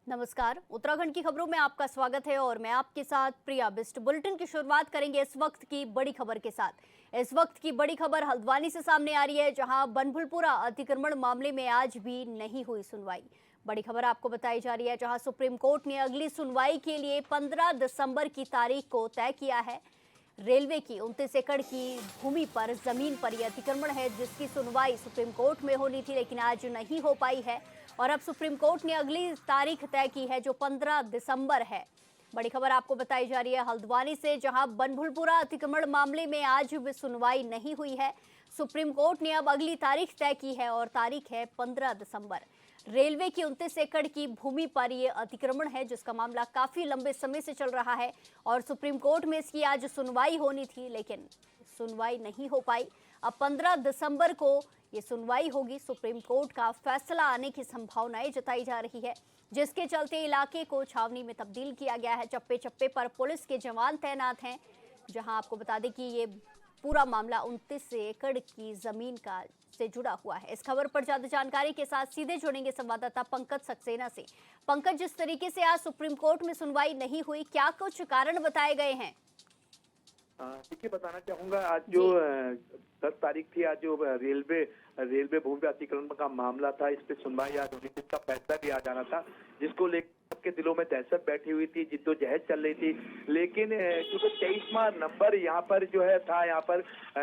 नमस्कार। उत्तराखंड की खबरों में आपका स्वागत है और मैं आपके साथ प्रिया बिस्ट। बुलेटिन की शुरुआत करेंगे इस वक्त की बड़ी खबर के साथ। इस वक्त की बड़ी खबर हल्द्वानी से सामने आ रही है, जहां बनभुलपुरा अतिक्रमण मामले में आज भी नहीं हुई सुनवाई। बड़ी खबर आपको बताई जा रही है, जहां सुप्रीम कोर्ट ने अगली सुनवाई के लिए 15 दिसंबर की तारीख को तय किया है। रेलवे की 29 एकड़ की भूमि पर जमीन पर यह अतिक्रमण है, जिसकी सुनवाई सुप्रीम कोर्ट में होनी थी, लेकिन आज नहीं हो पाई है और अब सुप्रीम कोर्ट ने अगली तारीख तय की है, जो 15 दिसंबर है। बड़ी खबर आपको बताई जा रही है हल्द्वानी से, जहां बनभुलपुरा अतिक्रमण मामले में आज भी सुनवाई नहीं हुई है। सुप्रीम कोर्ट ने अब अगली तारीख तय की है और तारीख है 15 दिसंबर। रेलवे की 29 एकड़ की भूमि पर यह अतिक्रमण है, जिसका मामला काफी लंबे समय से चल रहा है और सुप्रीम कोर्ट में इसकी आज सुनवाई होनी थी, लेकिन सुनवाई नहीं हो पाई। अब 15 दिसंबर को ये सुनवाई होगी। सुप्रीम कोर्ट का फैसला आने की संभावनाएं जताई जा रही है, जिसके चलते इलाके को छावनी में तब्दील किया गया है। चप्पे चप्पे पर पुलिस के जवान तैनात हैं। जहां आपको बता दें कि ये पूरा मामला 29 एकड़ की जमीन का से जुड़ा हुआ है। इस खबर पर ज्यादा जानकारी के साथ सीधे जुड़ेंगे संवाददाता पंकज सक्सेना से। पंकज, जिस तरीके से आज सुप्रीम कोर्ट में सुनवाई नहीं हुई, क्या कुछ कारण बताए गए हैं? देखिए, बताना चाहूंगा, आज जो 10 तारीख थी, आज जो रेलवे भूमि अतिक्रमण का मामला था, इस पे सुनवाई आज होनी थी। इसका फैसला भी आ जाना था, जिसको लेकर सबके दिलों में दहशत बैठी हुई थी, जिद्दोजहद चल रही थी। लेकिन क्योंकि 23वां नंबर यहाँ पर जो है था, यहाँ पर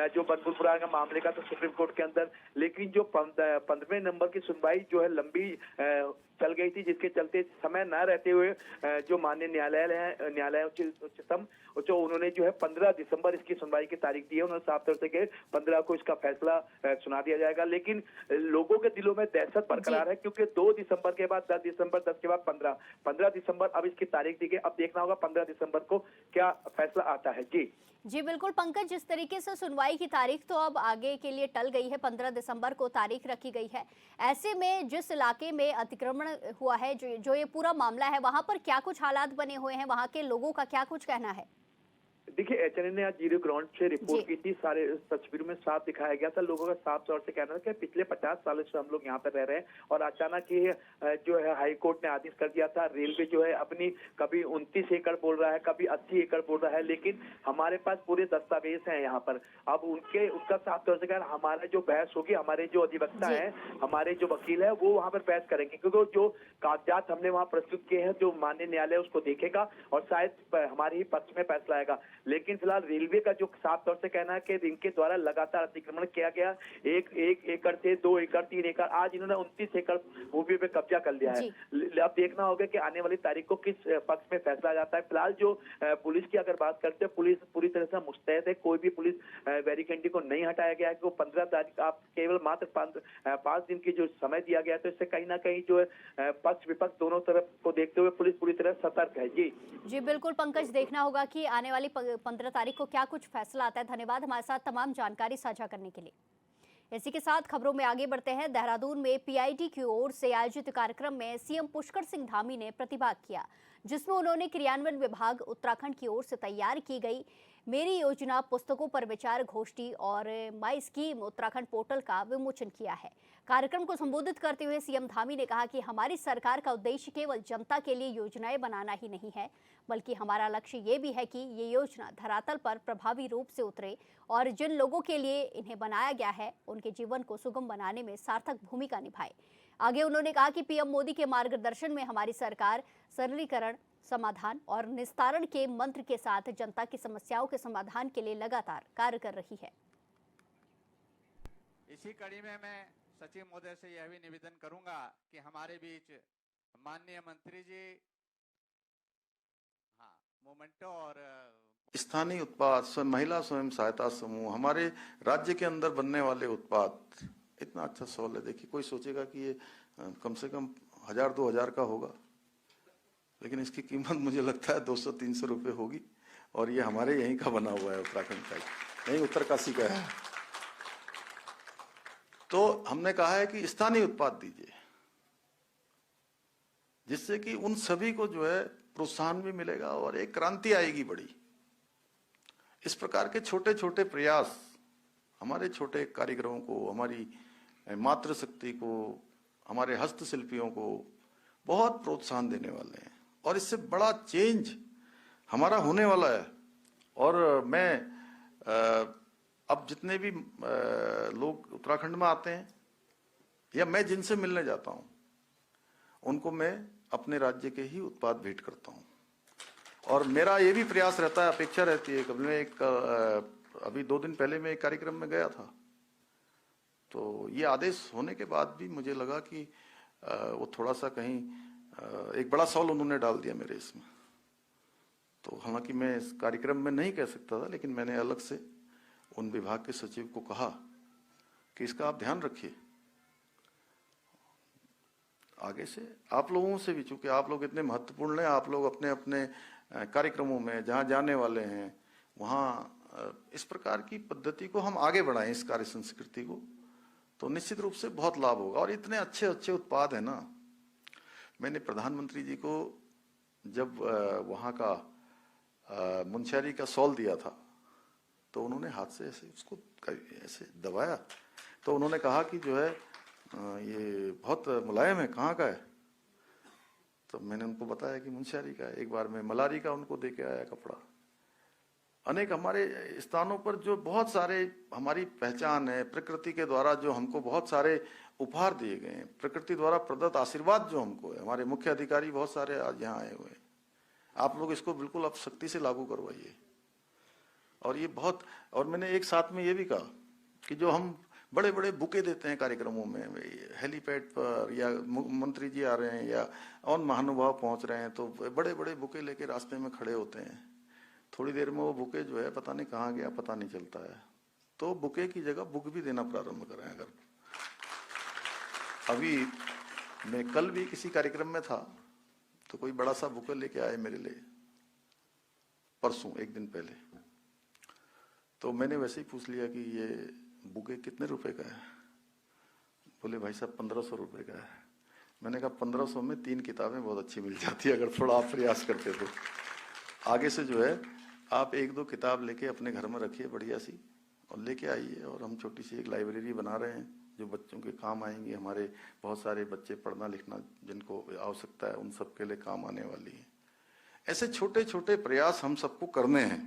जो बनभुलपुरा का मामले का तो सुप्रीम कोर्ट के अंदर, लेकिन जो 15वें नंबर की सुनवाई जो है लंबी चल गई थी, जिसके चलते समय न रहते हुए जो माननीय न्यायालय उच्चतम, जो उन्होंने जो है 15 दिसंबर इसकी सुनवाई की तारीख दी है। उन्होंने साफ तौर से कहा 15 को इसका फैसला सुना दिया जाएगा। लेकिन लोगों के दिलों में दहशत बरकरार है, क्योंकि 2 दिसंबर के बाद 10 दिसंबर, 10 के बाद 15 दिसंबर अब इसकी तारीख दी गई। अब देखना होगा 15 दिसंबर को क्या फैसला आता है। जी बिल्कुल पंकज, जिस तरीके से सुनवाई की तारीख तो अब आगे के लिए टल गई है, 15 दिसंबर को तारीख रखी गई है। ऐसे में जिस इलाके में अतिक्रमण हुआ है, जो ये पूरा मामला है, वहां पर क्या कुछ हालात बने हुए हैं, वहां के लोगों का क्या कुछ कहना है? देखिए, एचएनए ने आज जीरो ग्राउंड से रिपोर्ट की थी। सारे तस्वीरों में साफ दिखाया गया था। लोगों का साफ तौर से कहना था कि पिछले 50 सालों से हम लोग यहाँ पर रह रहे हैं और अचानक ये जो है हाई कोर्ट ने आदेश कर दिया था। रेलवे जो है अपनी कभी 29 एकड़ बोल रहा है, कभी 80 एकड़ बोल रहा है, लेकिन हमारे पास पूरे दस्तावेज हैं यहाँ पर। अब उनका साफ तौर से कहना, हमारा जो बहस होगी, हमारे जो अधिवक्ता है, हमारे जो वकील है, वो वहाँ पर बहस करेंगे, क्योंकि जो कागजात हमने वहाँ प्रस्तुत किए हैं, जो माननीय न्यायालय उसको देखेगा और शायद हमारे ही पक्ष में फैसला आएगा। लेकिन फिलहाल रेलवे का जो साफ तौर से कहना है कि इनके द्वारा लगातार अतिक्रमण किया गया, एक एकड़ से 2 एकड़ 3 एकड़, आज इन्होंने 29 एकड़ भूमि पे कब्जा कर लिया है। अब देखना होगा कि आने वाली तारीख को किस पक्ष में फैसला जाता है। फिलहाल जो पुलिस की अगर बात करते हैं, पुलिस पूरी तरह से मुस्तैद है। कोई भी पुलिस बैरिकेडिंग को नहीं हटाया गया है। 15 तारीख आप केवल मात्र 5 दिन की जो समय दिया गया, तो इससे कहीं ना कहीं जो है पक्ष विपक्ष दोनों तरफ को देखते हुए पुलिस पूरी तरह सतर्क है। जी बिल्कुल पंकज, देखना होगा कि आने वाली 15 तारीख को क्या कुछ फैसला आता है। धन्यवाद हमारे साथ तमाम जानकारी साझा करने के लिए। इसी के साथ खबरों में आगे बढ़ते हैं। देहरादून में पीआईटी की ओर से आयोजित कार्यक्रम में सीएम पुष्कर सिंह धामी ने प्रतिभाग किया, जिसमें उन्होंने क्रियान्वयन विभाग उत्तराखंड की ओर से तैयार की गई मेरी योजना पुस्तकों पर विचार गोष्ठी और माई स्कीम उत्तराखंड पोर्टल का विमोचन किया है। कार्यक्रम को संबोधित करते हुए सीएम धामी ने कहा कि हमारी सरकार का उद्देश्य केवल जनता के लिए योजनाएं बनाना ही नहीं है, बल्कि हमारा लक्ष्य ये भी है कि ये योजना धरातल पर प्रभावी रूप से उतरे और जिन लोगों के लिए इन्हें बनाया गया है, उनके जीवन को सुगम बनाने में सार्थक भूमिका निभाए। आगे उन्होंने कहा कि पीएम मोदी के मार्गदर्शन में हमारी सरकार सरलीकरण, समाधान और निस्तारण के मंत्र के साथ जनता की समस्याओं के समाधान के लिए लगातार कार्य कर रही है। इसी कड़ी में मैं सचिव महोदय से यह भी निवेदन करूंगा कि हमारे बीच माननीय मंत्री जी मोमेंटो और स्थानीय उत्पाद, महिला स्वयं सहायता समूह, हमारे राज्य के अंदर बनने वाले उत्पाद, इतना अच्छा सवाल है। देखिए, कोई सोचेगा कि ये कम से कम 1000-2000 का होगा, लेकिन इसकी कीमत मुझे लगता है 200-300 रुपये होगी और ये हमारे यहीं का बना हुआ है, उत्तराखंड का, यहीं उत्तरकाशी का है। तो हमने कहा है कि स्थानीय उत्पाद दीजिए, जिससे कि उन सभी को जो है प्रोत्साहन भी मिलेगा और एक क्रांति आएगी बड़ी। इस प्रकार के छोटे छोटे प्रयास हमारे छोटे कारीगरों को, हमारी मातृशक्ति को, हमारे हस्तशिल्पियों को बहुत प्रोत्साहन देने वाले हैं और इससे बड़ा चेंज हमारा होने वाला है। और मैं अब जितने भी लोग उत्तराखंड में आते हैं या मैं जिनसे मिलने जाता हूं, उनको मैं अपने राज्य के ही उत्पाद भेंट करता हूं। और मेरा ये भी प्रयास रहता है, अपेक्षा रहती है। कभी मैं अभी 2 दिन पहले मैं एक कार्यक्रम में गया था, तो ये आदेश होने के बाद भी मुझे लगा कि वो थोड़ा सा कहीं एक बड़ा सवाल उन्होंने डाल दिया मेरे इसमें। तो हालांकि मैं इस कार्यक्रम में नहीं कह सकता था, लेकिन मैंने अलग से उन विभाग के सचिव को कहा कि इसका आप ध्यान रखिए आगे से, आप लोगों से भी, चूंकि आप लोग इतने महत्वपूर्ण हैं, आप लोग अपने अपने कार्यक्रमों में जहां जाने वाले हैं वहां इस प्रकार की पद्धति को हम आगे बढ़ाएं, इस कार्य संस्कृति को, तो निश्चित रूप से बहुत लाभ होगा। और इतने अच्छे अच्छे उत्पाद है ना। मैंने प्रधानमंत्री जी को जब वहां का मुंशियारी का सॉल दिया था, तो उन्होंने हाथ से ऐसे उसको ऐसे दबाया, तो उन्होंने कहा कि जो है ये बहुत मुलायम है, कहाँ का है? तो मैंने उनको बताया कि मुंशियारी का है। एक बार मैं मलारी का उनको दे के आया कपड़ा। अनेक हमारे स्थानों पर जो बहुत सारे हमारी पहचान है, प्रकृति के द्वारा जो हमको बहुत सारे उपहार दिए गए हैं, प्रकृति द्वारा प्रदत्त आशीर्वाद जो हमको है, हमारे मुख्य अधिकारी बहुत सारे आज यहाँ आए हुए हैं। आप लोग इसको बिल्कुल अब सख्ती से लागू करवाइए। और ये बहुत, और मैंने एक साथ में ये भी कहा कि जो हम बड़े बड़े बुके देते हैं कार्यक्रमों में, हेलीपैड पर या मंत्री जी आ रहे हैं या और महानुभाव पहुंच रहे हैं, तो बड़े बड़े बुके लेके रास्ते में खड़े होते हैं। थोड़ी देर में वो बुके जो है पता नहीं कहाँ गया, पता नहीं चलता है। तो बुके की जगह बुक भी देना प्रारंभ करें। अगर अभी मैं कल भी किसी कार्यक्रम में था, तो कोई बड़ा सा बुके लेके आए मेरे लिए, परसों 1 दिन पहले। तो मैंने वैसे ही पूछ लिया कि ये बुके कितने रुपए का है? बोले भाई साहब 1500 रुपए का है। मैंने कहा 1500 में 3 किताबें बहुत अच्छी मिल जाती है, अगर थोड़ा आप प्रयास करते तो। आगे से जो है आप 1-2 किताब लेके अपने घर में रखिए बढ़िया सी, और लेके आइए। और हम छोटी सी एक लाइब्रेरी बना रहे हैं जो बच्चों के काम आएंगी। हमारे बहुत सारे बच्चे पढ़ना लिखना जिनको आवश्यकता है, उन सब के लिए काम आने वाली है। ऐसे छोटे छोटे प्रयास हम सबको करने हैं।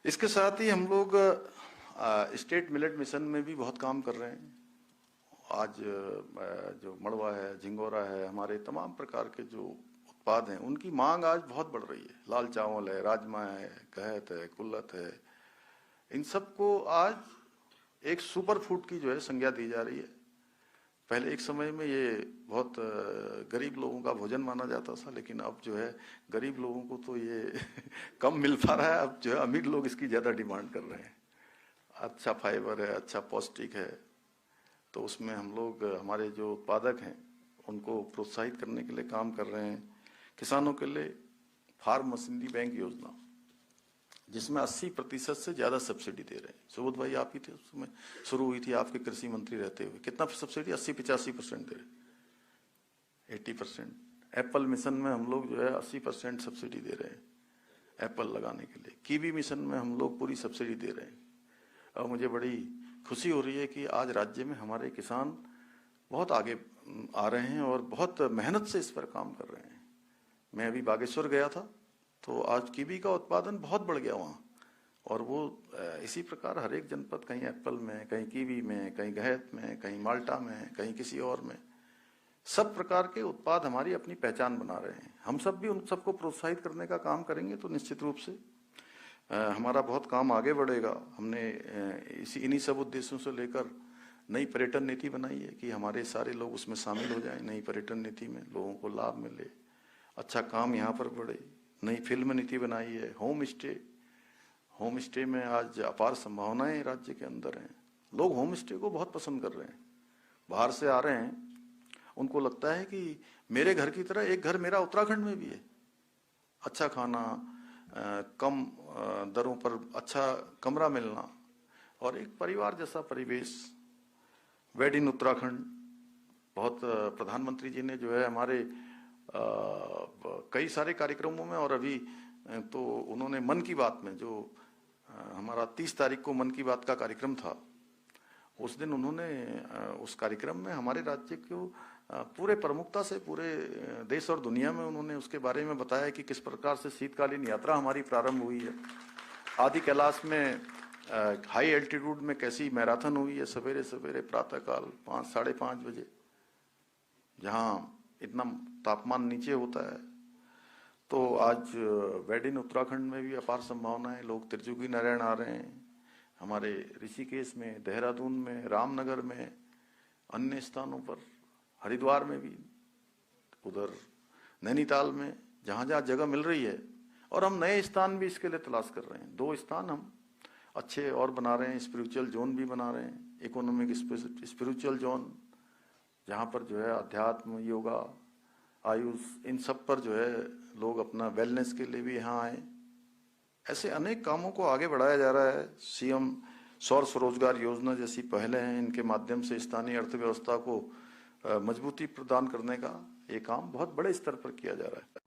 इसके साथ ही हम लोग स्टेट मिलेट मिशन में भी बहुत काम कर रहे हैं। आज जो मड़वा है, झिंगोरा है, हमारे तमाम प्रकार के जो उत्पाद हैं, उनकी मांग आज बहुत बढ़ रही है। लाल चावल है, राजमा है, गहत है, कुल्लत है, इन सबको आज एक सुपर फूड की जो है संज्ञा दी जा रही है। पहले एक समय में ये बहुत गरीब लोगों का भोजन माना जाता था, लेकिन अब जो है गरीब लोगों को तो ये कम मिल पा रहा है। अब जो है अमीर लोग इसकी ज्यादा डिमांड कर रहे हैं। अच्छा फाइबर है, अच्छा पौष्टिक है, तो उसमें हम लोग हमारे जो उत्पादक हैं उनको प्रोत्साहित करने के लिए काम कर रहे हैं। किसानों के लिए फार्म मशीनरी बैंक योजना, जिसमें 80% से ज्यादा सब्सिडी दे रहे हैं। सुबोध भाई आप ही थे उस समय, शुरू हुई थी आपके कृषि मंत्री रहते हुए। कितना सब्सिडी? 80-85% दे रहे, 80%। एप्पल मिशन में हम लोग जो है 80% सब्सिडी दे रहे हैं एप्पल लगाने के लिए। कीवी मिशन में हम लोग पूरी सब्सिडी दे रहे हैं। और मुझे बड़ी खुशी हो रही है कि आज राज्य में हमारे किसान बहुत आगे आ रहे हैं और बहुत मेहनत से इस पर काम कर रहे हैं। मैं अभी बागेश्वर गया था, तो आज कीवी का उत्पादन बहुत बढ़ गया वहाँ। और वो इसी प्रकार हर एक जनपद, कहीं एप्पल में, कहीं कीवी में, कहीं गहत में, कहीं माल्टा में, कहीं किसी और में, सब प्रकार के उत्पाद हमारी अपनी पहचान बना रहे हैं। हम सब भी उन सबको प्रोत्साहित करने का काम करेंगे तो निश्चित रूप से हमारा बहुत काम आगे बढ़ेगा। हमने इन्हीं सब उद्देश्यों से लेकर नई पर्यटन नीति बनाई है कि हमारे सारे लोग उसमें शामिल हो जाएं। नई पर्यटन नीति में लोगों को लाभ मिले, अच्छा काम यहाँ पर बढ़े। नई फिल्म नीति बनाई है। होम स्टे में आज अपार संभावनाएं राज्य के अंदर हैं। लोग होम स्टे को बहुत पसंद कर रहे हैं। बाहर से आ रहे हैं, उनको लगता है कि मेरे घर की तरह एक घर मेरा उत्तराखंड में भी है। अच्छा खाना, कम दरों पर अच्छा कमरा मिलना और एक परिवार जैसा परिवेश। वेड इन उत्तराखंड, बहुत प्रधानमंत्री जी ने जो है हमारे कई सारे कार्यक्रमों में, और अभी तो उन्होंने मन की बात में, जो हमारा 30 तारीख को मन की बात का कार्यक्रम था, उस दिन उन्होंने उस कार्यक्रम में हमारे राज्य को पूरे प्रमुखता से पूरे देश और दुनिया में उन्होंने उसके बारे में बताया कि किस प्रकार से शीतकालीन यात्रा हमारी प्रारंभ हुई है। आदि कैलाश में हाई एल्टीट्यूड में कैसी मैराथन हुई है, सवेरे सवेरे प्रातःकाल 5 साढ़े 5 बजे, जहाँ इतना तापमान नीचे होता है। तो आज वेडिन उत्तराखंड में भी अपार संभावनाएं, लोग त्रिजुगी नारायण आ रहे हैं, हमारे ऋषिकेश में, देहरादून में, रामनगर में, अन्य स्थानों पर, हरिद्वार में भी, उधर नैनीताल में, जहाँ जहाँ जगह मिल रही है। और हम नए स्थान भी इसके लिए तलाश कर रहे हैं। 2 स्थान हम अच्छे और बना रहे हैं, स्पिरिचुअल जोन भी बना रहे हैं, इकोनॉमिक स्पिरिचुअल जोन, जहाँ पर जो है अध्यात्म, योगा, आयुष, इन सब पर जो है लोग अपना वेलनेस के लिए भी यहाँ आए। ऐसे अनेक कामों को आगे बढ़ाया जा रहा है। सीएम सौर स्वरोजगार योजना जैसी पहले हैं, इनके माध्यम से स्थानीय अर्थव्यवस्था को मजबूती प्रदान करने का ये काम बहुत बड़े स्तर पर किया जा रहा है।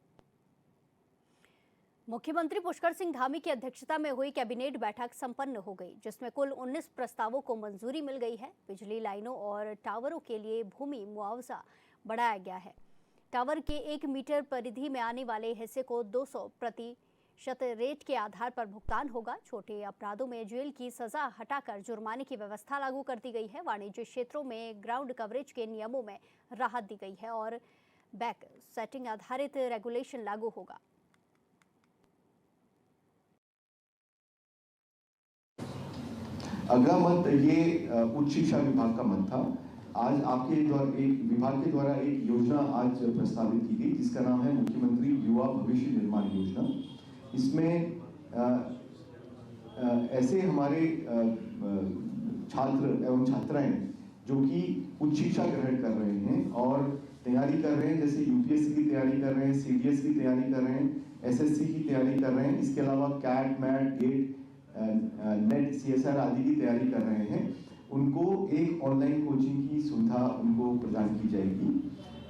मुख्यमंत्री पुष्कर सिंह धामी की अध्यक्षता में हुई कैबिनेट बैठक संपन्न हो गई, जिसमें कुल 19 प्रस्तावों को मंजूरी मिल गई है। बिजली लाइनों और टावरों के लिए भूमि मुआवजा बढ़ाया गया है। टावर के 1 मीटर परिधि में आने वाले हिस्से को 200% रेट के आधार पर भुगतान होगा। छोटे अपराधों में जेल की सजा हटाकर जुर्माने की व्यवस्था लागू कर दी गई है। वाणिज्य क्षेत्रों में ग्राउंड कवरेज के नियमों में राहत दी गई है और बैक सेटिंग आधारित रेगुलेशन लागू होगा। अगला मत ये उच्च शिक्षा विभाग का मत था। आज आपके द्वारा एक विभाग के द्वारा एक योजना आज प्रस्तावित की गई, जिसका नाम है मुख्यमंत्री युवा भविष्य निर्माण योजना। इसमें ऐसे हमारे छात्र एवं छात्राएं जो कि उच्च शिक्षा ग्रहण कर रहे हैं और तैयारी कर रहे हैं, जैसे यूपीएससी की तैयारी कर रहे हैं, सीडीएस की तैयारी कर रहे हैं, एसएससी की तैयारी कर रहे हैं, इसके अलावा CAT, MAT, GATE, NET, CSR आदि की तैयारी कर रहे हैं, उनको एक ऑनलाइन कोचिंग की सुविधा उनको प्रदान की जाएगी।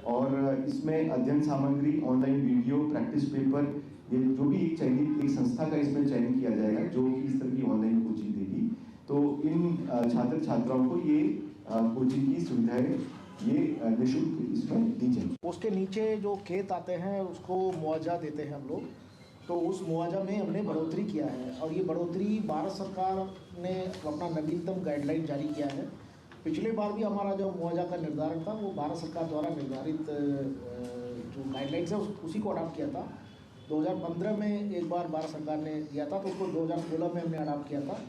और इसमें अध्ययन सामग्री, ऑनलाइन वीडियो, प्रैक्टिस पेपर, ये जो भी एक संस्था का इसमें चयन किया जाएगा जो कि इस तरह की ऑनलाइन कोचिंग देगी। तो इन छात्र छात्राओं को ये कोचिंग की सुविधाएं ये निःशुल्क इसमें दी जाएगी। उसके नीचे जो खेत आते हैं उसको मुआवजा देते हैं हम लोग, तो उस मुआवजा में हमने बढ़ोतरी किया है। और ये बढ़ोतरी भारत सरकार ने अपना नवीनतम गाइडलाइन जारी किया है। पिछले बार भी हमारा जो मुआवजा का निर्धारण था वो भारत सरकार द्वारा निर्धारित जो गाइडलाइंस है उसी को अडॉप्ट किया था। 2015 में एक बार भारत सरकार ने दिया था, तो उसको 2016 में हमने अडॉप्ट किया था।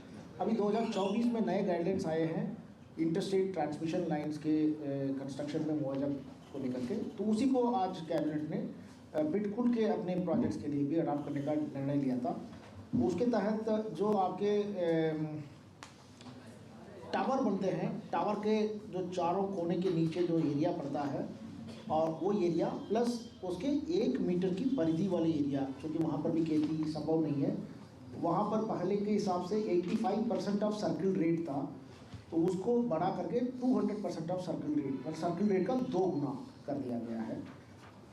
अभी 2024 में नए गाइडलाइंस आए हैं इंटरस्टेट ट्रांसमिशन लाइन्स के कंस्ट्रक्शन में मुआवजा को लेकर के, तो उसी को आज कैबिनेट ने बिल्कुल के अपने प्रोजेक्ट्स के लिए भी अडॉप्ट करने का निर्णय लिया था। उसके तहत जो आपके टावर बनते हैं, टावर के जो चारों कोने के नीचे जो एरिया पड़ता है और वो एरिया प्लस उसके 1 मीटर की परिधि वाली एरिया, क्योंकि वहाँ पर भी खेती संभव नहीं है, वहाँ पर पहले के हिसाब से 85% ऑफ सर्किल रेट था, तो उसको बढ़ा करके 200% ऑफ सर्किल रेट का 2 गुना कर दिया गया है।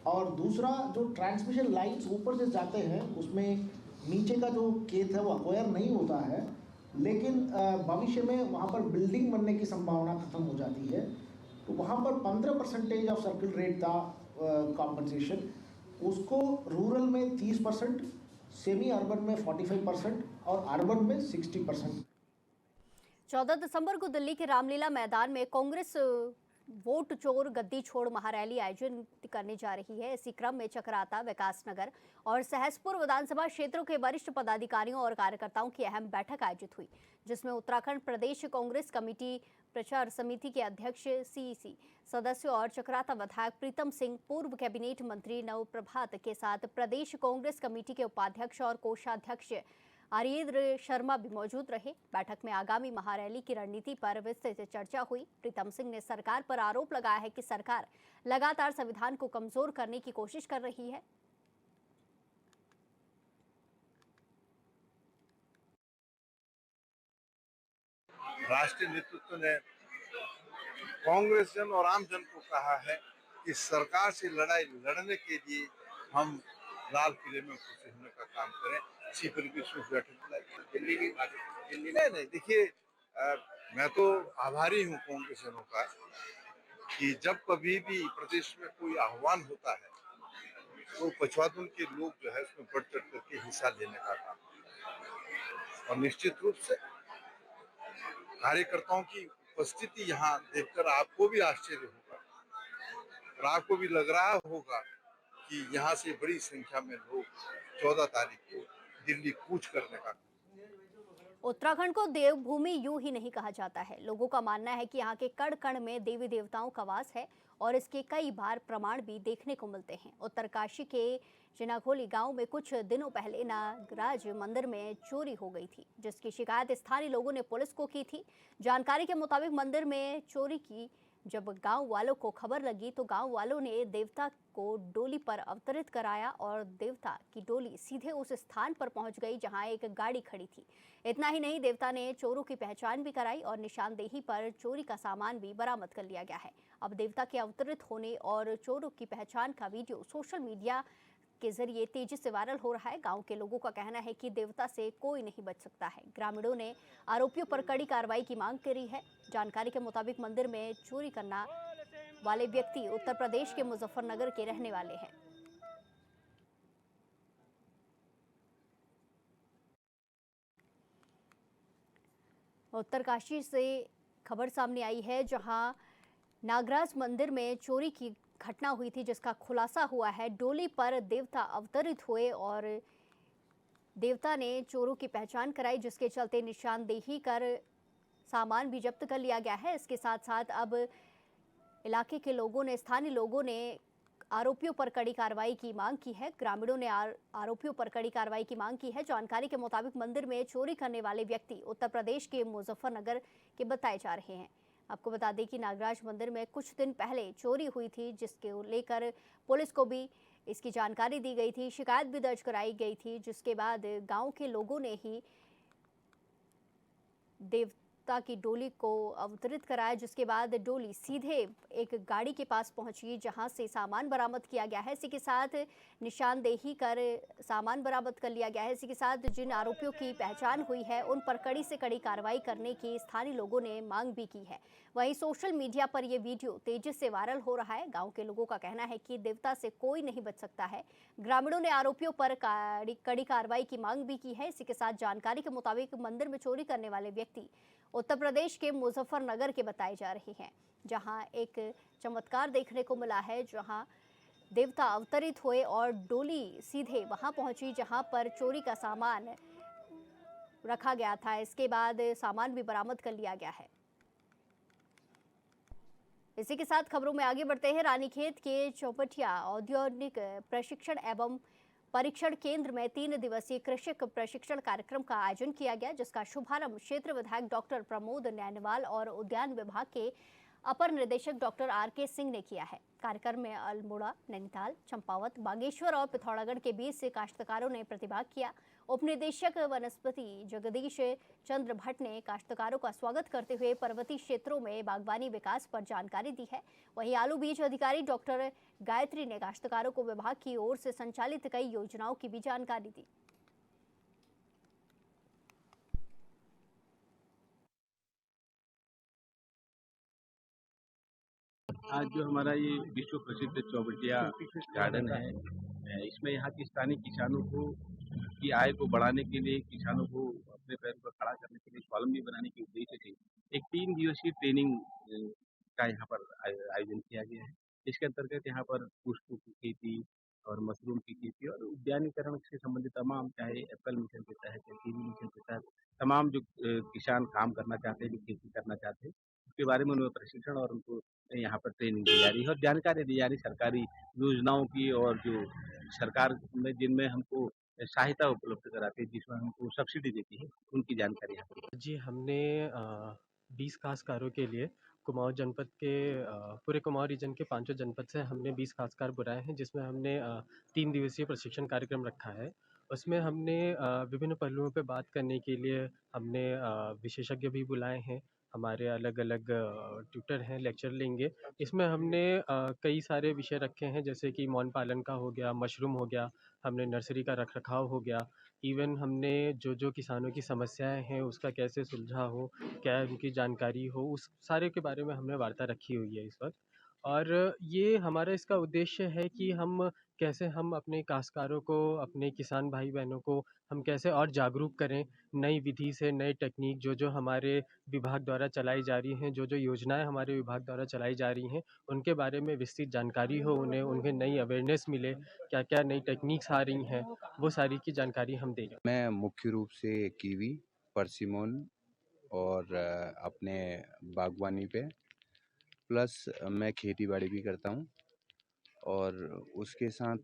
और दूसरा जो ट्रांसमिशन लाइन्स ऊपर से जाते हैं उसमें नीचे का जो खेत है वो अक्वायर नहीं होता है, लेकिन भविष्य में वहाँ पर बिल्डिंग बनने की संभावना खत्म हो जाती है, तो वहाँ पर 15% ऑफ सर्किल रेट था कॉम्पनसेशन, उसको रूरल में 30%, सेमी अर्बन में 45% और अर्बन में 60%। 14 दिसंबर को दिल्ली के रामलीला मैदान में कांग्रेस वोट चोर गद्दी छोड़ महारैली आयोजित करने जा रही है। इसी क्रम में चकराता, विकासनगर और सहसपुर विधानसभा क्षेत्रों के वरिष्ठ पदाधिकारियों और कार्यकर्ताओं की अहम बैठक आयोजित हुई, जिसमें उत्तराखंड प्रदेश कांग्रेस कमेटी प्रचार समिति के अध्यक्ष सीईसी सदस्य और चकराता विधायक प्रीतम सिंह, पूर्व कैबिनेट मंत्री नव प्रभात के साथ प्रदेश कांग्रेस कमेटी के उपाध्यक्ष और कोषाध्यक्ष आर्येद्र शर्मा भी मौजूद रहे। बैठक में आगामी महारैली की रणनीति पर विस्तृत चर्चा हुई। प्रीतम सिंह ने सरकार पर आरोप लगाया है कि सरकार लगातार संविधान को कमजोर करने की कोशिश कर रही है। राष्ट्रीय नेतृत्व ने कांग्रेस जन और आम जन को कहा है कि सरकार से लड़ाई लड़ने के लिए हम लाल किले में उपस्थित होने का काम करें। इसी परिप्रेक्ष्य में बैठक दिल्ली नहीं, देखिए मैं तो आभारी हूँ कांग्रेसियों का कि जब कभी भी प्रदेश में कोई आह्वान होता है तो पछवादुन के लोग जो है उसमें बढ़ चढ़ करके हिस्सा लेने का काम करते हैं। और निश्चित रूप से कार्यकर्ताओं की उपस्थिति यहाँ देखकर आपको भी आश्चर्य होगा और आपको भी लग रहा होगा कि यहाँ से बड़ी संख्या में लोग 14 तारीख को दिल्ली कूच करने का। उत्तराखंड को देवभूमि यूं ही नहीं कहा जाता है। लोगों का मानना है कि यहाँ के कण कण में देवी देवताओं का वास है और इसके कई बार प्रमाण भी देखने को मिलते हैं। उत्तरकाशी के जिनाखोली गांव में कुछ दिनों पहले नागराज मंदिर में चोरी हो गई थी, जिसकी शिकायत स्थानीय लोगों ने पुलिस को की थी। जानकारी के मुताबिक मंदिर में चोरी की जब गांव वालों को खबर लगी तो गांव वालों ने देवता को डोली पर अवतरित कराया और देवता की डोली सीधे उस स्थान पर पहुंच गई जहां एक गाड़ी खड़ी थी। इतना ही नहीं, देवता ने चोरों की पहचान भी कराई और निशानदेही पर चोरी का सामान भी बरामद कर लिया गया है। अब देवता के अवतरित होने और चोरों की पहचान का वीडियो सोशल मीडिया के जरिए तेजी से वायरल हो रहा है। गांव के लोगों का कहना है कि देवता से कोई नहीं बच सकता है। ग्रामीणों ने आरोपियों पर कड़ी कार्रवाई की मांग करी है। जानकारी के मुताबिक मंदिर में चोरी करने वाले व्यक्ति उत्तर प्रदेश के मुजफ्फरनगर के रहने वाले हैं। उत्तरकाशी से खबर सामने आई है जहां नागराज मंदिर में चोरी की घटना हुई थी, जिसका खुलासा हुआ है। डोली पर देवता अवतरित हुए और देवता ने चोरों की पहचान कराई, जिसके चलते निशानदेही कर सामान भी जब्त कर लिया गया है। इसके साथ साथ अब इलाके के लोगों ने, स्थानीय लोगों ने आरोपियों पर कड़ी कार्रवाई की मांग की है। ग्रामीणों ने आरोपियों पर कड़ी कार्रवाई की मांग की है। जानकारी के मुताबिक मंदिर में चोरी करने वाले व्यक्ति उत्तर प्रदेश के मुजफ्फरनगर के बताए जा रहे हैं। आपको बता दें कि नागराज मंदिर में कुछ दिन पहले चोरी हुई थी, जिसके लेकर पुलिस को भी इसकी जानकारी दी गई थी, शिकायत भी दर्ज कराई गई थी, जिसके बाद गांव के लोगों ने ही देवता की डोली को अवतरित कराया, जिसके बाद डोली सीधे एक गाड़ी के पास पहुंची जहां से सामान बरामद किया गया है। इसी के साथ निशानदेही कर सामान बरामद कर लिया गया है। इसी के साथ जिन आरोपियों की पहचान हुई है उन पर कड़ी से कड़ी कार्रवाई करने की स्थानीय लोगों ने मांग भी की है। वहीं सोशल मीडिया पर यह वीडियो तेजी से वायरल हो रहा है। गांव के लोगों का कहना है कि देवता से कोई नहीं बच सकता है। ग्रामीणों ने आरोपियों पर कड़ी कार्रवाई की मांग भी की है। इसी के साथ जानकारी के मुताबिक मंदिर में चोरी करने वाले व्यक्ति उत्तर प्रदेश के मुजफ्फरनगर के बताए जा रहे हैं, जहां एक चमत्कार देखने को मिला है, जहां देवता अवतरित हुए और डोली सीधे वहां पहुंची जहां पर चोरी का सामान रखा गया था। इसके बाद सामान भी बरामद कर लिया गया है। इसी के साथ खबरों में आगे बढ़ते हैं। रानीखेत के चौपटिया औद्योगिक प्रशिक्षण एवं परीक्षण केंद्र में 3 दिवसीय कृषक प्रशिक्षण कार्यक्रम का आयोजन किया गया, जिसका शुभारंभ क्षेत्र विधायक डॉक्टर प्रमोद नैनवाल और उद्यान विभाग के अपर निदेशक डॉक्टर आर.के. सिंह ने किया है। कार्यक्रम में अल्मोड़ा, नैनीताल, चंपावत, बागेश्वर और पिथौरागढ़ के 20 से काश्तकारों ने प्रतिभाग किया। उप निदेशक वनस्पति जगदीश चंद्र भट्ट ने काश्तकारों का स्वागत करते हुए पर्वतीय क्षेत्रों में बागवानी विकास पर जानकारी दी है। वहीं आलू बीज अधिकारी डॉक्टर गायत्री ने काश्तकारों को विभाग की ओर से संचालित कई योजनाओं की भी जानकारी दी। आज जो हमारा ये विश्व प्रसिद्ध चौबटिया गार्डन है, इसमें यहाँ के स्थानीय किसानों को की आय को बढ़ाने के लिए, किसानों को अपने पैरों पर खड़ा करने के लिए, स्वावलंबी बनाने के उद्देश्य से एक 3 दिवसीय ट्रेनिंग का यहाँ पर आयोजन किया गया है। इसके अंतर्गत यहाँ पर पुष्पों की खेती और मशरूम की खेती और उद्यानीकरण से संबंधित तमाम, चाहे एप्पल मिशन के तहत या कीवी मिशन के तहत तमाम जो किसान काम करना चाहते हैं, जो खेती करना चाहते हैं, उसके बारे में उन्हें प्रशिक्षण और उनको यहाँ पर ट्रेनिंग दी जा रही है और जानकारी दी जा रही सरकारी योजनाओं की, और जो सरकार में जिनमें हमको सहायता उपलब्ध कराती है, जिसमें हमको सब्सिडी देती है, उनकी जानकारी यहाँ पर। जी, हमने 20 काश्तकारों के लिए कुमाऊँ जनपद के पूरे कुमाऊँ रीजन के 5 जनपद से हमने 20 काश्तकार बुलाए हैं, जिसमें हमने 3 दिवसीय प्रशिक्षण कार्यक्रम रखा है। उसमें हमने विभिन्न पहलुओं पे बात करने के लिए हमने विशेषज्ञ भी बुलाए हैं। हमारे अलग-अलग ट्यूटर हैं, लेक्चर लेंगे। इसमें हमने कई सारे विषय रखे हैं, जैसे कि मौन पालन का हो गया, मशरूम हो गया, हमने नर्सरी का रख-रखाव हो गया। इवन हमने जो किसानों की समस्याएं हैं उसका कैसे सुलझा हो, क्या उनकी जानकारी हो, उस सारे के बारे में हमने वार्ता रखी हुई है इस वक्त। और ये हमारा इसका उद्देश्य है कि हम अपने काश्तकारों को, अपने किसान भाई बहनों को हम कैसे और जागरूक करें, नई विधि से, नई टेक्निक जो हमारे विभाग द्वारा चलाई जा रही हैं, जो योजनाएं हमारे विभाग द्वारा चलाई जा रही हैं, उनके बारे में विस्तृत जानकारी हो, उन्हें नई अवेयरनेस मिले, क्या क्या नई टेक्निक्स आ रही हैं, वो सारी की जानकारी हम दें। मैं मुख्य रूप से कीवी, परसिमन और अपने बागवानी पे प्लस मैं खेती-बाड़ी भी करता हूँ और उसके साथ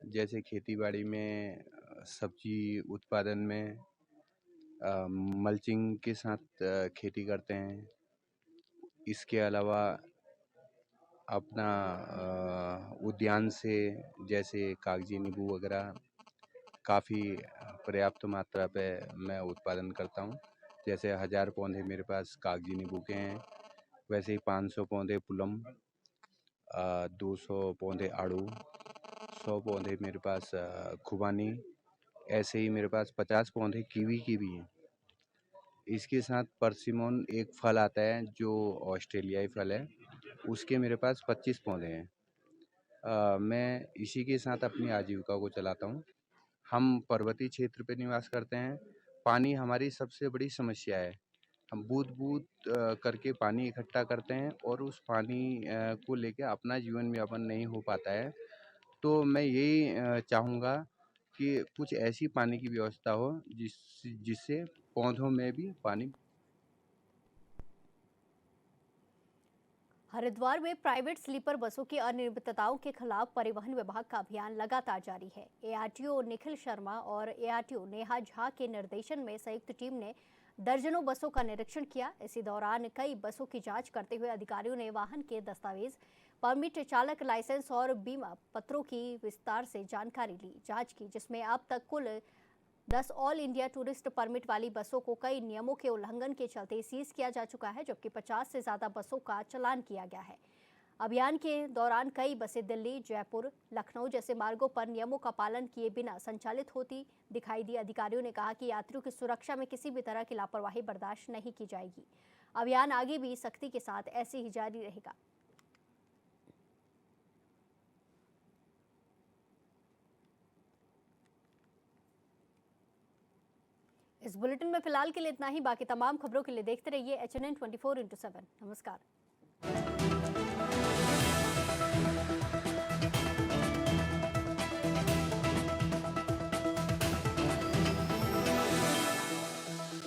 जैसे खेती-बाड़ी में सब्जी उत्पादन में मल्चिंग के साथ खेती करते हैं। इसके अलावा अपना उद्यान से जैसे कागजी नींबू वगैरह काफ़ी पर्याप्त मात्रा पे मैं उत्पादन करता हूँ। जैसे 1000 पौधे मेरे पास कागजी नींबू के हैं, वैसे ही 500 पौधे पुलम, 200 पौधे आड़ू, 100 पौधे मेरे पास खुबानी, ऐसे ही मेरे पास 50 पौधे कीवी की भी हैं। इसके साथ परसिमन एक फल आता है जो ऑस्ट्रेलियाई फल है, उसके मेरे पास 25 पौधे हैं। मैं इसी के साथ अपनी आजीविका को चलाता हूँ। हम पर्वतीय क्षेत्र पे निवास करते हैं। पानी हमारी सबसे बड़ी समस्या है। हम बूँद-बूँद करके पानी इकट्ठा करते हैं और उस पानी को लेके अपना जीवन यापन नहीं हो पाता है। तो मैं यही चाहूँगा कि कुछ ऐसी पानी की व्यवस्था हो जिससे पौधों में भी पानी। हरिद्वार में प्राइवेट स्लीपर बसों की अनियमितताओं के खिलाफ परिवहन विभाग का अभियान लगातार जारी है। एआरटीओ निखिल शर्मा और एआरटीओ नेहा झा के निर्देशन में संयुक्त टीम ने दर्जनों बसों का निरीक्षण किया। इसी दौरान कई बसों की जांच करते हुए अधिकारियों ने वाहन के दस्तावेज, परमिट, चालक लाइसेंस और बीमा पत्रों की विस्तार से जानकारी ली, जांच की, जिसमें अब तक कुल 10 ऑल इंडिया टूरिस्ट परमिट वाली बसों को कई नियमों के उल्लंघन के चलते सीज किया जा चुका है, जबकि 50 से ज्यादा बसों का चालान किया गया है। अभियान के दौरान कई बसें दिल्ली, जयपुर, लखनऊ जैसे मार्गों पर नियमों का पालन किए बिना संचालित होती दिखाई दी। अधिकारियों ने कहा कि यात्रियों की सुरक्षा में किसी भी तरह की लापरवाही बर्दाश्त नहीं की जाएगी। अभियान आगे भी सख्ती के साथ ऐसे ही जारी रहेगा। इस बुलेटिन में फिलहाल के लिए इतना ही। बाकी तमाम खबरों के लिए देखते रहिए HNN 24/7। नमस्कार।